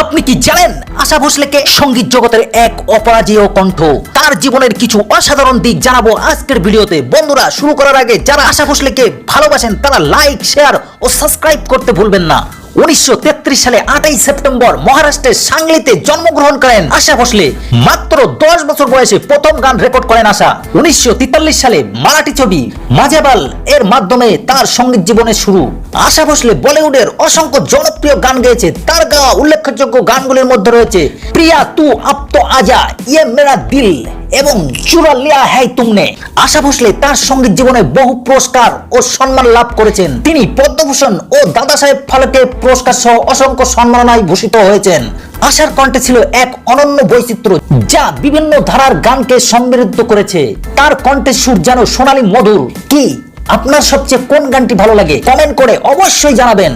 আপনি কি জানেন আশা ভোসলেকে সঙ্গীত জগতের এক অপরাজেয় কণ্ঠ, তার জীবনের কিছু অসাধারণ দিক জানাবো আজকের ভিডিওতে। বন্ধুরা, শুরু করার আগে যারা আশা ভোসলেকে ভালোবাসেন তারা লাইক, শেয়ার ও সাবস্ক্রাইব করতে ভুলবেন না। 1933 সালে 8 সেপ্টেম্বর মহারাষ্ট্রের সাংলিতে জন্মগ্রহণ করেন আশা ভোসলে। মাত্র 10 বছর বয়সে প্রথম গান রেকর্ড করেন আশা। 1943 সালে মারাঠি ছবি মাঝাবাল এর মাধ্যমে তার সঙ্গীত জীবনের শুরু। আশা ভোসলে বলিউডের অসংখ্য জনপ্রিয় গান গেয়েছে। তার গাওয়া উল্লেখযোগ্য গানগুলির মধ্যে রয়েছে প্রিয়া তু আব তো আজা, ইয়ে মেরা দিল এবং চুরা লিয়া হ্যায় তুমনে। আশা ভোসলে তার সঙ্গীত জীবনে বহু পুরস্কার ও সম্মান লাভ করেছেন। তিনি পদ্মভূষণ ও দাদা সাহেব ফালকে পুরস্কার সহ অসংখ্য সম্মাননায় ভূষিত হয়েছেন। আশার কণ্ঠে ছিল এক অনন্য বৈচিত্র্য যা বিভিন্ন ধারার গানকে সমৃদ্ধ করেছে। তার কণ্ঠের সুর যেন সোনালী মধুর। কি আপনার সবচেয়ে কোন গানটি ভালো লাগে? কমেন্ট করে অবশ্যই জানাবেন।